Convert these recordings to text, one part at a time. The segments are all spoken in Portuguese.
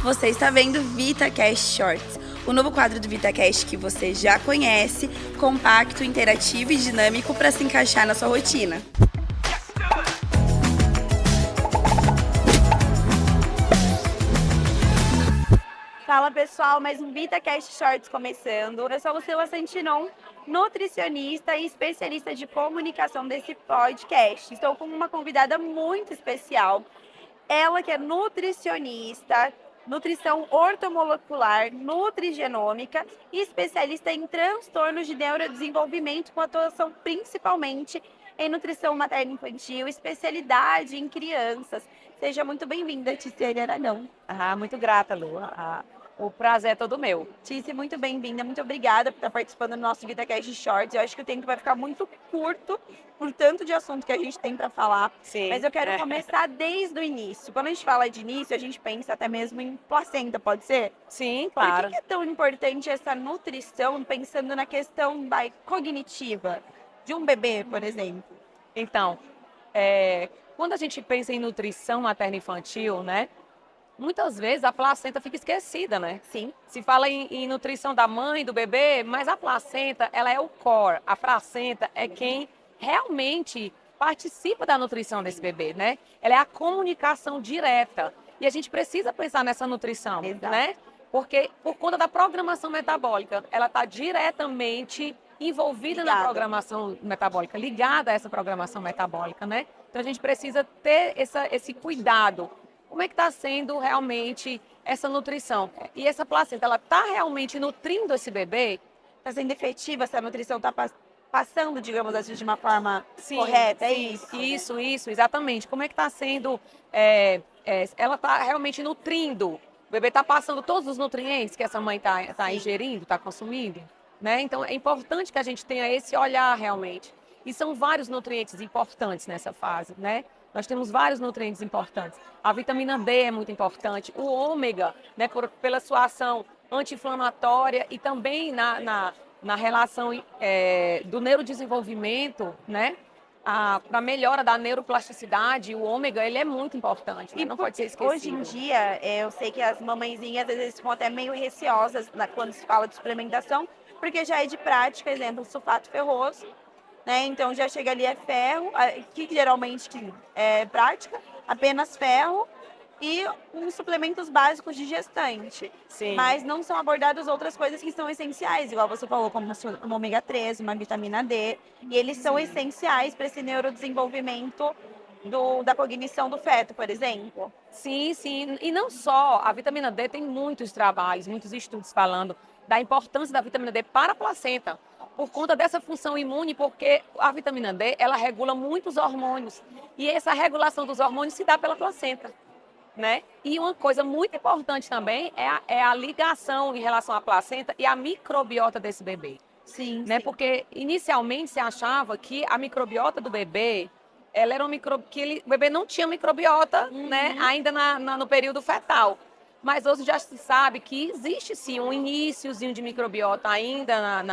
Você está vendo VitaCast Shorts, o novo quadro do VitaCast que você já conhece, compacto, interativo e dinâmico para se encaixar na sua rotina. Fala pessoal, mais um VitaCast Shorts começando. Eu sou a Lucila Santinon, nutricionista e especialista de comunicação desse podcast. Estou com uma convidada muito especial. Ela que é nutricionista, nutrição ortomolecular, nutrigenômica e especialista em transtornos de neurodesenvolvimento, com atuação principalmente em nutrição materno-infantil, especialidade em crianças. Seja muito bem-vinda, Ticiane Aragão. Muito grata, Lu. O prazer é todo meu. Tice, muito bem-vinda, muito obrigada por estar participando do nosso VitaCast Shorts. Eu acho que o tempo vai ficar muito curto por tanto de assunto que a gente tem para falar. Sim. Mas eu quero começar desde o início. Quando a gente fala de início, a gente pensa até mesmo em placenta, pode ser? Sim, claro. Por que é tão importante essa nutrição, pensando na questão cognitiva de um bebê, por exemplo? Então, quando a gente pensa em nutrição materno-infantil, né? Muitas vezes a placenta fica esquecida, né? Sim. Se fala em nutrição da mãe, do bebê, mas a placenta, ela é o core. A placenta é quem realmente participa da nutrição desse bebê, né? Ela é a comunicação direta. E a gente precisa pensar nessa nutrição, né? Porque por conta da programação metabólica, ela está diretamente envolvida na programação metabólica, ligada a essa programação metabólica, né? Então a gente precisa ter esse cuidado. Como é que está sendo realmente essa nutrição? E essa placenta, ela está realmente nutrindo esse bebê? Está sendo efetiva essa nutrição? Está passando, digamos assim, de uma forma correta? É isso? Isso, exatamente. Como é que está sendo? Ela está realmente nutrindo? O bebê está passando todos os nutrientes que essa mãe está ingerindo, está consumindo? Né? Então, é importante que a gente tenha esse olhar realmente. E são vários nutrientes importantes nessa fase, né? Nós temos vários nutrientes importantes. A vitamina D é muito importante. O ômega, né, pela sua ação anti-inflamatória e também na relação do neurodesenvolvimento, né? Para a melhora da neuroplasticidade, o ômega ele é muito importante, né? Não pode ser esquecido. Hoje em dia, eu sei que as mamãezinhas às vezes ficam até meio receosas quando se fala de suplementação, porque já é de prática, exemplo, sulfato ferroso, né? Então já chega ali ferro, que geralmente é prática, apenas ferro e uns suplementos básicos de gestante. Sim. Mas não são abordadas outras coisas que são essenciais, igual você falou, como uma ômega 3, uma vitamina D, e eles são essenciais para esse neurodesenvolvimento da cognição do feto, por exemplo. Sim. E não só, a vitamina D tem muitos trabalhos, muitos estudos falando da importância da vitamina D para a placenta, por conta dessa função imune, porque a vitamina D, ela regula muitos hormônios, e essa regulação dos hormônios se dá pela placenta, né? E uma coisa muito importante também é a ligação em relação à placenta e à microbiota desse bebê. Sim, né? sim. Porque inicialmente se achava que a microbiota do bebê, ela era o bebê não tinha microbiota, né? Ainda no período fetal. Mas hoje já se sabe que existe sim um iniciozinho de microbiota ainda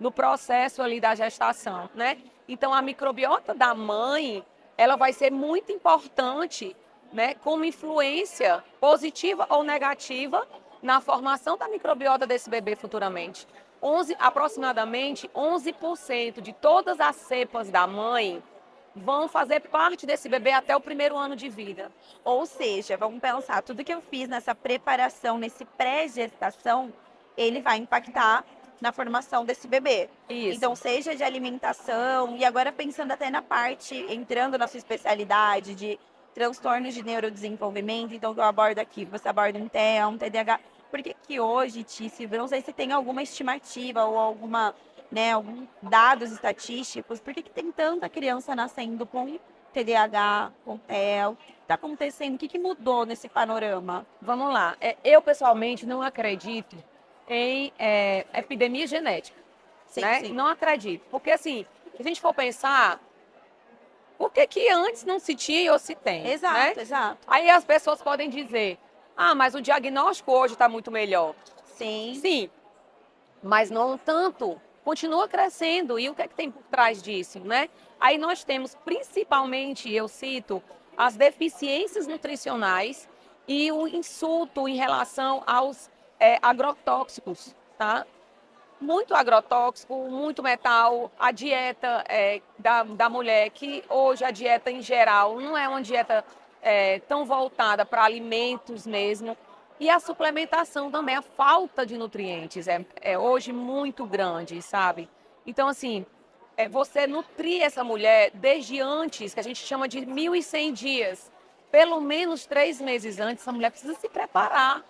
no processo ali da gestação, né? Então a microbiota da mãe, ela vai ser muito importante, né? Como influência positiva ou negativa na formação da microbiota desse bebê futuramente. Aproximadamente 11% de todas as cepas da mãe vão fazer parte desse bebê até o primeiro ano de vida. Ou seja, vamos pensar, tudo que eu fiz nessa preparação, nesse pré-gestação, ele vai impactar na formação desse bebê. Isso. Então, seja de alimentação, e agora pensando até na parte, entrando na sua especialidade de transtornos de neurodesenvolvimento, então que eu abordo aqui, você aborda um TEA, um TDAH. Por que que hoje, Tício, não sei se tem alguma estimativa ou alguns dados estatísticos, por que que tem tanta criança nascendo com TDAH, com TEA? O que está acontecendo? O que mudou nesse panorama? Vamos lá. Eu, pessoalmente, não acredito em epidemia genética. Sim, né? sim. Não acredito. Porque, assim, se a gente for pensar, por que antes não se tinha ou se tem? Exato, né? exato. Aí as pessoas podem dizer, mas o diagnóstico hoje está muito melhor. Sim. Sim, mas não tanto. Continua crescendo. E o que é que tem por trás disso, né? Aí nós temos, principalmente, eu cito, as deficiências nutricionais e o insulto em relação aos agrotóxicos, tá? Muito agrotóxico, muito metal, a dieta da mulher, que hoje a dieta em geral não é uma dieta tão voltada para alimentos mesmo, e a suplementação também, a falta de nutrientes é hoje muito grande, sabe? Então, assim, você nutrir essa mulher desde antes, que a gente chama de 1.100 dias, pelo menos 3 meses antes, essa mulher precisa se preparar,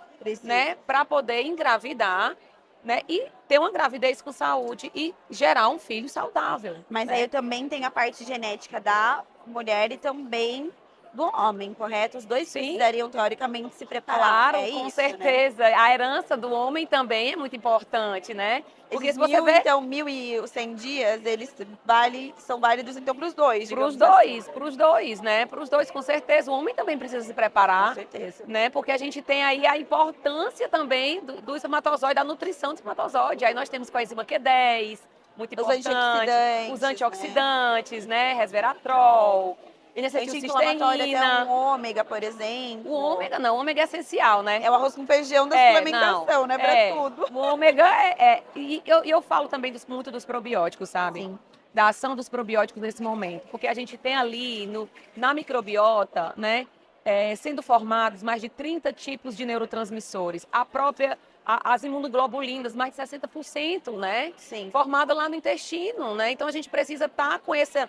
né, para poder engravidar, né, e ter uma gravidez com saúde e gerar um filho saudável. Mas né? aí também tem a parte genética da mulher e também do homem, correto? Os dois Sim, precisariam, teoricamente, se preparar. claro, É com isso, né? certeza. A herança do homem também é muito importante, né? Porque Esses se você vê, 1.100 dias, eles são válidos, então, para os dois, digamos assim. para os dois, né? Para os dois, com certeza. O homem também precisa se Com preparar, certeza. né? Porque a gente tem aí a importância também do espermatozoide, da nutrição do espermatozoide. Aí nós temos coenzima Q10, muito Os importante, os antioxidantes, né? antioxidantes, né? Resveratrol, Anti-inflamatório, até um N-acetilcisteína. ômega, por O exemplo. ômega não, o ômega é essencial, né? É o arroz com feijão da Não, suplementação, né? Para tudo. o ômega e eu falo também muito dos probióticos, sabe? Sim. Da ação dos probióticos nesse momento, porque a gente tem ali na microbiota, né, sendo formados mais de 30 tipos de neurotransmissores, as imunoglobulinas, mais de 60%, né, Sim. formada lá no intestino, né, então a gente precisa estar com essa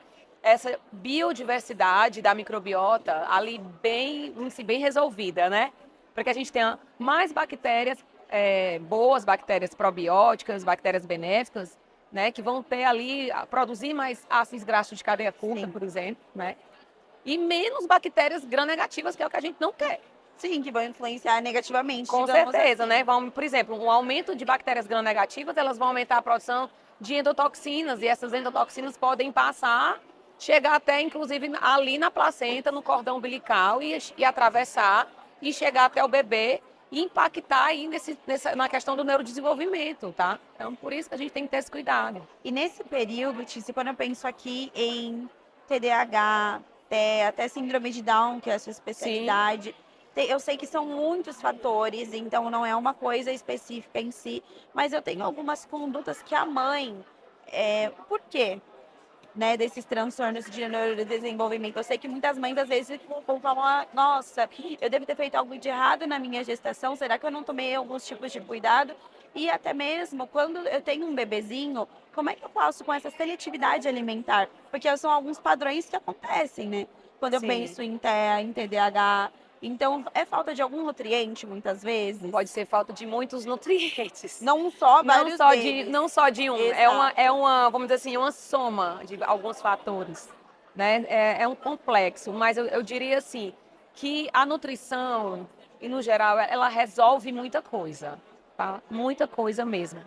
biodiversidade da microbiota ali bem resolvida, né, para que a gente tenha mais bactérias, boas bactérias probióticas, bactérias benéficas, né, que vão ter ali, produzir mais ácidos graxos de cadeia curta, Sim. por exemplo, né, e menos bactérias gram-negativas, que é o que a gente não quer. Sim, que vão influenciar negativamente, Com digamos certeza, assim. né? Por exemplo, um aumento de bactérias gram-negativas, elas vão aumentar a produção de endotoxinas, e essas endotoxinas podem passar, chegar até, inclusive, ali na placenta, no cordão umbilical, e atravessar, e chegar até o bebê, e impactar aí na questão do neurodesenvolvimento, tá? Então, por isso que a gente tem que ter esse cuidado. E nesse período, Tícia, quando eu penso aqui em TDAH, até síndrome de Down, que é a sua Sim, especialidade, eu sei que são muitos fatores, então não é uma coisa específica em si, mas eu tenho algumas condutas que a mãe, por quê? Né, desses transtornos de neurodesenvolvimento. Eu sei que muitas mães às vezes vão falar, nossa, eu devo ter feito algo de errado na minha gestação, será que eu não tomei alguns tipos de cuidado? E até mesmo quando eu tenho um bebezinho, como é que eu faço com essa seletividade alimentar? Porque são alguns padrões que acontecem, né? Quando eu sim. penso em TEA, em TDAH. Então, é falta de algum nutriente, muitas vezes? Pode ser falta de muitos nutrientes. Não só Não vários só de, deles. não só de um, Exato. vamos dizer assim, uma soma de alguns fatores, né? É um complexo, mas eu diria assim, que a nutrição, e no geral, ela resolve muita coisa, tá? Muita coisa mesmo.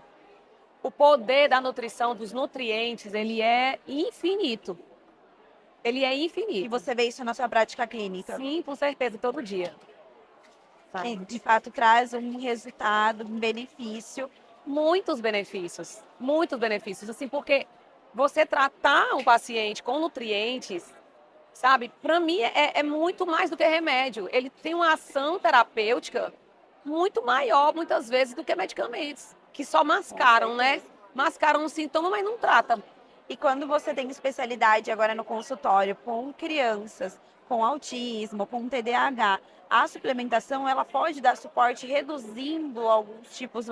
O poder da nutrição, dos nutrientes, ele é infinito. Ele é E infinito. você vê isso na sua prática clínica? Sim, com certeza, todo dia. Que Sabe? de fato traz um resultado, um benefício. Muitos benefícios, assim, porque você tratar um paciente com nutrientes, sabe, para mim é muito mais do que remédio. Ele tem uma ação terapêutica muito maior, muitas vezes, do que medicamentos, que só mascaram, né? Mascaram um sintoma, mas não tratam. E quando você tem especialidade agora no consultório com crianças com autismo, com TDAH, a suplementação ela pode dar suporte reduzindo alguns tipos,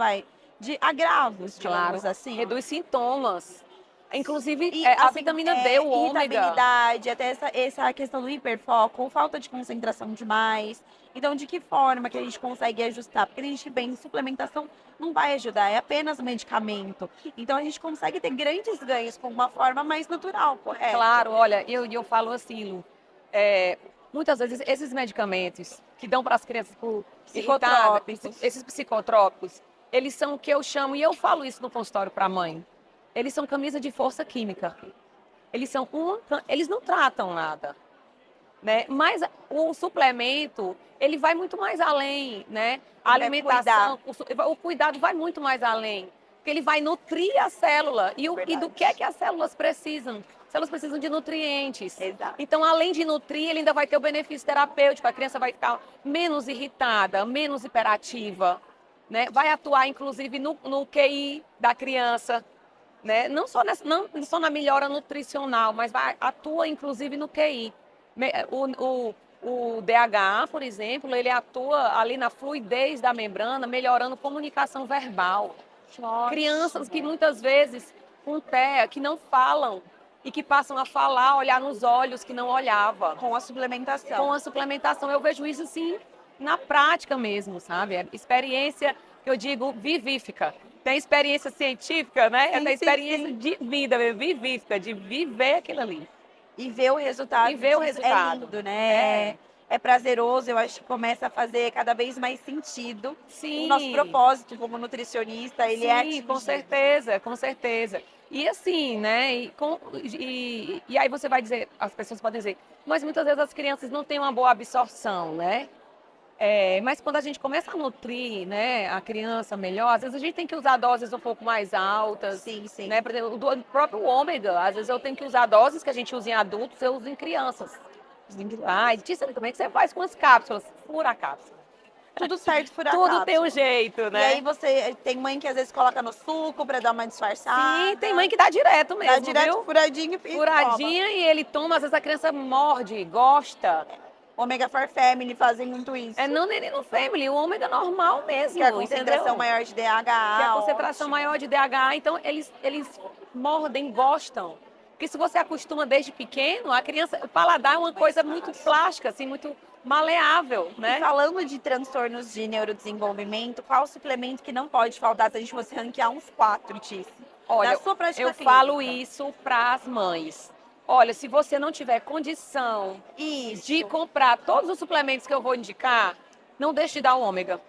de agravos, Claro, digamos assim. reduz sintomas. Inclusive, E, a assim, vitamina D, o ômega. irritabilidade, até essa questão do hiperfoco, falta de concentração demais. Então, de que forma que a gente consegue ajustar? Porque a gente bem, suplementação não vai ajudar, é apenas um medicamento. Então, a gente consegue ter grandes ganhos com uma forma mais natural, correto? Claro, olha, eu falo assim, Lu, muitas vezes esses medicamentos que dão para as crianças por irritada, Psicotrópicos. esses psicotrópicos, eles são o que eu chamo, e eu falo isso no consultório para a mãe, eles são camisa de força química. Eles não tratam nada, né? Mas o suplemento, ele vai muito mais além, né? A Ele vai cuidar. alimentação, o cuidado vai muito mais além, porque ele vai nutrir a célula e do que as células precisam. elas precisam de nutrientes. Exato. Então, além de nutrir, ele ainda vai ter o benefício terapêutico. A criança vai ficar menos irritada, menos hiperativa, né? Vai atuar, inclusive, no QI da criança, né? Não só na melhora nutricional, mas atua, inclusive, no QI. O DH, por exemplo, ele atua ali na fluidez da membrana, melhorando comunicação verbal. Crianças que muitas vezes com TEA, que não falam e que passam a falar, olhar nos olhos que não olhava. Com a suplementação. Com a suplementação, eu vejo isso assim na prática mesmo, sabe? É experiência que eu digo vivífica. Tem experiência científica, né? Sim, Tem experiência sim. de vida, vivífica, de viver aquilo ali. E ver o resultado. E ver o disso resultado. É lindo, né? É prazeroso, eu acho que começa a fazer cada vez mais sentido. Sim. O nosso propósito como nutricionista, ele é atingido. Com certeza, com certeza. E assim, né? E aí você vai dizer, as pessoas podem dizer, mas muitas vezes as crianças não têm uma boa absorção, né? Mas quando a gente começa a nutrir, né, a criança melhor, às vezes a gente tem que usar doses um pouco mais altas. Sim, sim. Né? Por exemplo, do próprio ômega, às vezes eu tenho que usar doses que a gente usa em adultos, eu uso em crianças. Tícia, como é que você faz com as cápsulas? Fura a cápsula. Tudo certo, furar a Tudo cápsula. tem um jeito, né? E aí você tem mãe que às vezes coloca no suco pra dar uma disfarçada. Sim, tem mãe que dá direto mesmo, Dá direto viu? furadinho e Furadinha e ele toma, às vezes a criança morde, gosta. Omega for Family fazem muito isso. Não nem no family, o ômega normal mesmo, Que é a concentração entendeu? maior de DHA. Que é a concentração ótimo. maior de DHA, então eles mordem, gostam. Porque se você acostuma desde pequeno, a criança, o paladar é uma coisa muito plástica, assim, muito maleável, E né? falando de transtornos de neurodesenvolvimento, qual suplemento que não pode faltar se a gente fosse ranquear uns 4, Tice? Olha, Na sua prática eu clínica. falo isso para as mães. Olha, se você não tiver condição Isso. de comprar todos os suplementos que eu vou indicar, não deixe de dar o ômega.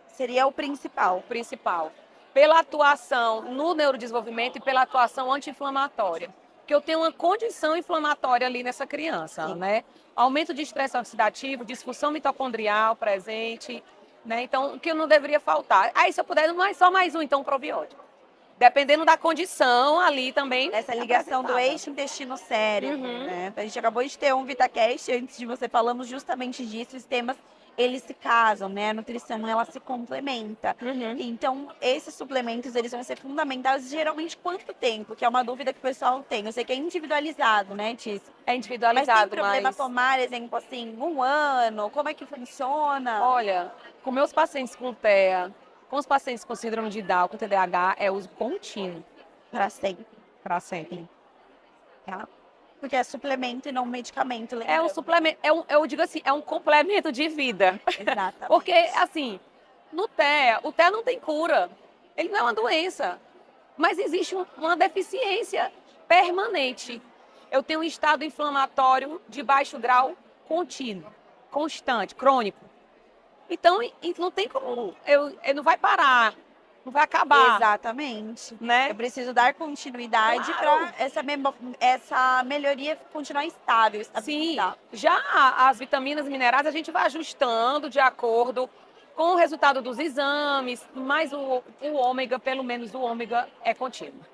Seria o principal. Principal. Pela atuação no neurodesenvolvimento e pela atuação anti-inflamatória. Porque eu tenho uma condição inflamatória ali nessa criança, né? Aumento de estresse oxidativo, disfunção mitocondrial presente, né? Então, o que não deveria faltar? Aí, se eu puder, só mais um, então, probiótico. Dependendo da condição ali também. Essa ligação do eixo intestino-cérebro, né? A gente acabou de ter um VitaCast, antes de você falamos justamente disso, os temas, eles se casam, né? A nutrição, ela se complementa. Então, esses suplementos, eles vão ser fundamentais, geralmente, quanto tempo? Que é uma dúvida que o pessoal tem. Eu sei que é individualizado, né, Tice? É Mas individualizado, tem problema tomar, exemplo, assim, 1 ano? Como é que funciona? Olha, com meus pacientes com TEA, com os pacientes com síndrome de Down, com TDAH, é uso contínuo. Para sempre. Para sempre. Tá? Porque é suplemento e não medicamento. É um lembrando. suplemento, eu digo assim, é um complemento de vida. Exatamente. Porque, assim, no TEA, o TEA não tem cura. Ele não é uma doença. Mas existe uma deficiência permanente. Eu tenho um estado inflamatório de baixo grau contínuo, constante, crônico. Então, não tem como, não vai parar, não vai acabar. Exatamente. Né? Eu preciso dar continuidade Claro. para essa melhoria continuar estável. Sim, estabilizar. já as vitaminas e minerais a gente vai ajustando de acordo com o resultado dos exames, mas o ômega, pelo menos o ômega, é contínuo.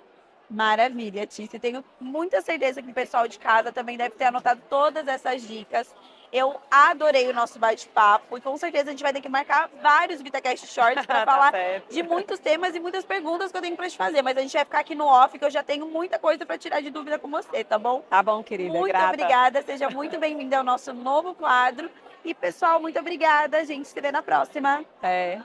Maravilha, Tícia. Tenho muita certeza que o pessoal de casa também deve ter anotado todas essas dicas. Eu adorei o nosso bate-papo e com certeza a gente vai ter que marcar vários VitaCast Shorts para falar certo. de muitos temas e muitas perguntas que eu tenho para te fazer. Mas a gente vai ficar aqui no off, que eu já tenho muita coisa para tirar de dúvida com você, tá bom? Tá bom, querida, Muito grata. obrigada, seja muito bem-vinda ao nosso novo quadro. E, pessoal, muito obrigada. A gente se vê na próxima. É.